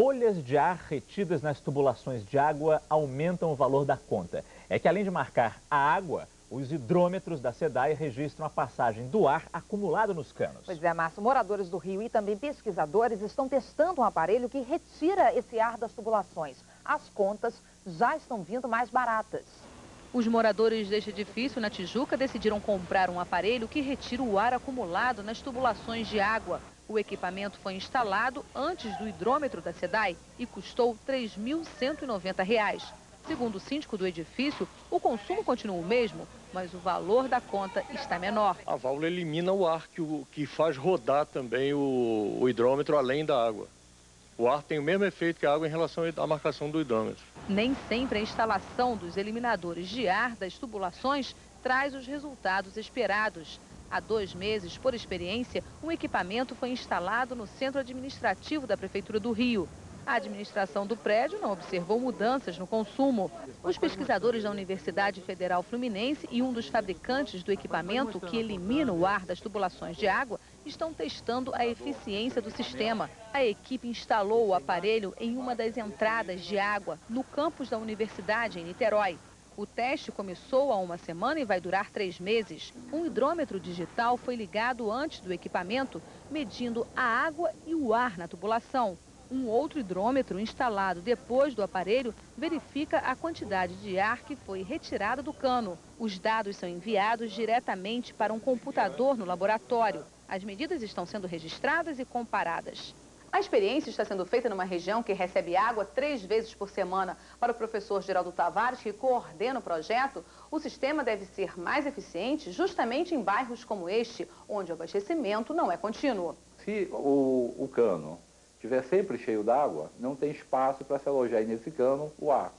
bolhas de ar retidas nas tubulações de água aumentam o valor da conta. É que além de marcar a água, os hidrômetros da SEDAI registram a passagem do ar acumulado nos canos. Pois é, Márcio, moradores do Rio e também pesquisadores estão testando um aparelho que retira esse ar das tubulações. As contas já estão vindo mais baratas. Os moradores deste edifício na Tijuca decidiram comprar um aparelho que retira o ar acumulado nas tubulações de água. O equipamento foi instalado antes do hidrômetro da SEDAI e custou R$ 3.190. Segundo o síndico do edifício, o consumo continua o mesmo, mas o valor da conta está menor. A válvula elimina o ar que faz rodar também o hidrômetro além da água. O ar tem o mesmo efeito que a água em relação à marcação do hidrômetro. Nem sempre a instalação dos eliminadores de ar das tubulações traz os resultados esperados. Há 2 meses, por experiência, um equipamento foi instalado no centro administrativo da Prefeitura do Rio. A administração do prédio não observou mudanças no consumo. Os pesquisadores da Universidade Federal Fluminense e um dos fabricantes do equipamento que elimina o ar das tubulações de água estão testando a eficiência do sistema. A equipe instalou o aparelho em uma das entradas de água no campus da universidade em Niterói. O teste começou há 1 semana e vai durar 3 meses. Um hidrômetro digital foi ligado antes do equipamento, medindo a água e o ar na tubulação. Um outro hidrômetro instalado depois do aparelho verifica a quantidade de ar que foi retirada do cano. Os dados são enviados diretamente para um computador no laboratório. As medidas estão sendo registradas e comparadas. A experiência está sendo feita numa região que recebe água 3 vezes por semana. Para o professor Geraldo Tavares, que coordena o projeto, o sistema deve ser mais eficiente justamente em bairros como este, onde o abastecimento não é contínuo. Se o cano estiver sempre cheio d'água, não tem espaço para se alojar nesse cano o ar.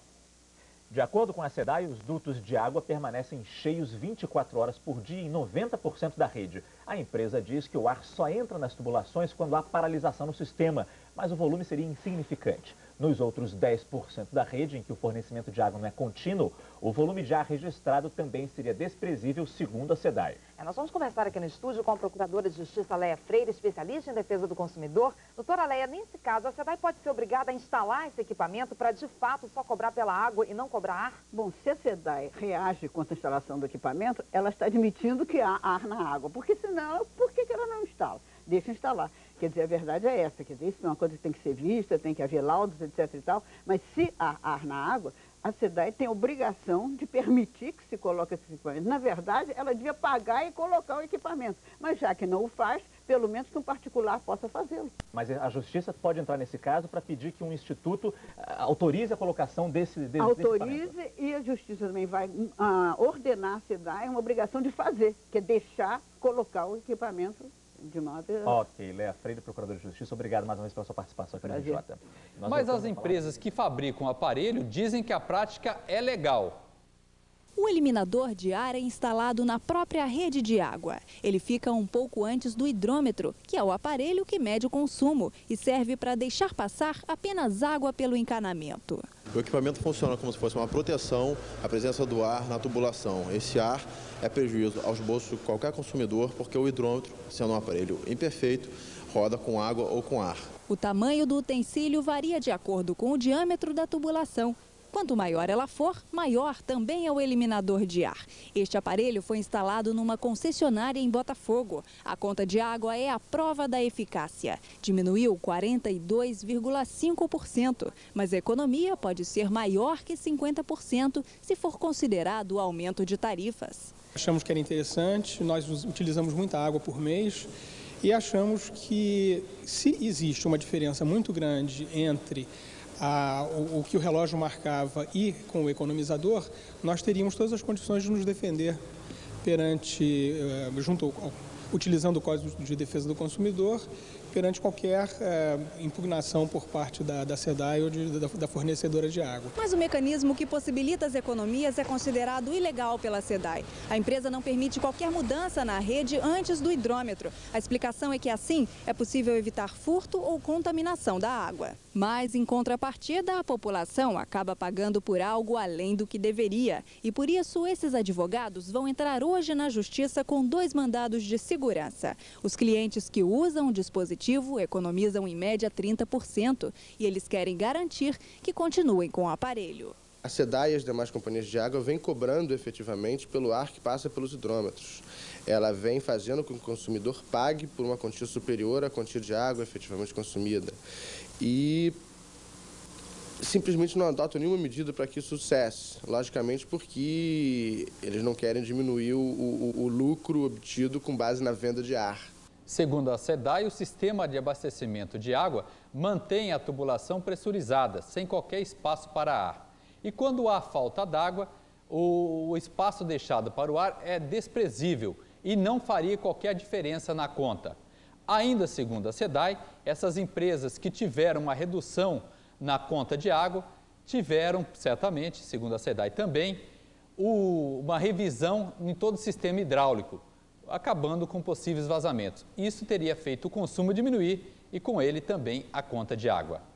De acordo com a SEDAI, os dutos de água permanecem cheios 24 horas por dia em 90% da rede. A empresa diz que o ar só entra nas tubulações quando há paralisação no sistema, mas o volume seria insignificante. Nos outros 10% da rede, em que o fornecimento de água não é contínuo, o volume de ar registrado também seria desprezível, segundo a SEDAI. Nós vamos conversar aqui no estúdio com a Procuradora de Justiça Leia Freire, especialista em defesa do consumidor. Doutora Leia, nesse caso, a SEDAI pode ser obrigada a instalar esse equipamento para, de fato, só cobrar pela água e não cobrar ar? Bom, se a SEDAI reage contra a instalação do equipamento, ela está admitindo que há ar na água, porque senão, por que ela não instala? Deixa instalar. Quer dizer, a verdade é essa, quer dizer, isso é uma coisa que tem que ser vista, tem que haver laudos, etc e tal, mas se há ar na água, a SEDAI tem a obrigação de permitir que se coloque esse equipamento. Na verdade, ela devia pagar e colocar o equipamento, mas já que não o faz, pelo menos que um particular possa fazê-lo. Mas a Justiça pode entrar nesse caso para pedir que um instituto autorize a colocação desse autorize equipamento. E a Justiça também vai ordenar a SEDAI uma obrigação de fazer, que é deixar colocar o equipamento de modo... Ok, Leia Freire, Procuradora de Justiça, obrigado mais uma vez pela sua participação aqui no RJ. Mas as empresas que fabricam o aparelho dizem que a prática é legal. O eliminador de ar é instalado na própria rede de água. Ele fica um pouco antes do hidrômetro, que é o aparelho que mede o consumo e serve para deixar passar apenas água pelo encanamento. O equipamento funciona como se fosse uma proteção à presença do ar na tubulação. Esse ar é prejuízo aos bolsos de qualquer consumidor, porque o hidrômetro, sendo um aparelho imperfeito, roda com água ou com ar. O tamanho do utensílio varia de acordo com o diâmetro da tubulação. Quanto maior ela for, maior também é o eliminador de ar. Este aparelho foi instalado numa concessionária em Botafogo. A conta de água é a prova da eficácia. Diminuiu 42,5%, mas a economia pode ser maior que 50% se for considerado o aumento de tarifas. Achamos que era interessante, nós utilizamos muita água por mês e achamos que se existe uma diferença muito grande entre o que o relógio marcava e com o economizador, nós teríamos todas as condições de nos defender perante, utilizando o Código de Defesa do Consumidor, perante qualquer impugnação por parte da SEDAI ou da fornecedora de água. Mas o mecanismo que possibilita as economias é considerado ilegal pela SEDAI. A empresa não permite qualquer mudança na rede antes do hidrômetro. A explicação é que assim é possível evitar furto ou contaminação da água. Mas, em contrapartida, a população acaba pagando por algo além do que deveria. E por isso, esses advogados vão entrar hoje na Justiça com 2 mandados de segurança. Os clientes que usam o dispositivo aplicativo, economizam em média 30% e eles querem garantir que continuem com o aparelho. A SEDAI e as demais companhias de água vêm cobrando efetivamente pelo ar que passa pelos hidrômetros. Ela vem fazendo com que o consumidor pague por uma quantia superior à quantia de água efetivamente consumida. E simplesmente não adotam nenhuma medida para que isso cesse. Logicamente porque eles não querem diminuir o lucro obtido com base na venda de ar. Segundo a SEDAI, o sistema de abastecimento de água mantém a tubulação pressurizada, sem qualquer espaço para ar. E quando há falta d'água, o espaço deixado para o ar é desprezível e não faria qualquer diferença na conta. Ainda segundo a SEDAI, essas empresas que tiveram uma redução na conta de água tiveram, certamente, segundo a SEDAI também, uma revisão em todo o sistema hidráulico, acabando com possíveis vazamentos. Isso teria feito o consumo diminuir e com ele também a conta de água.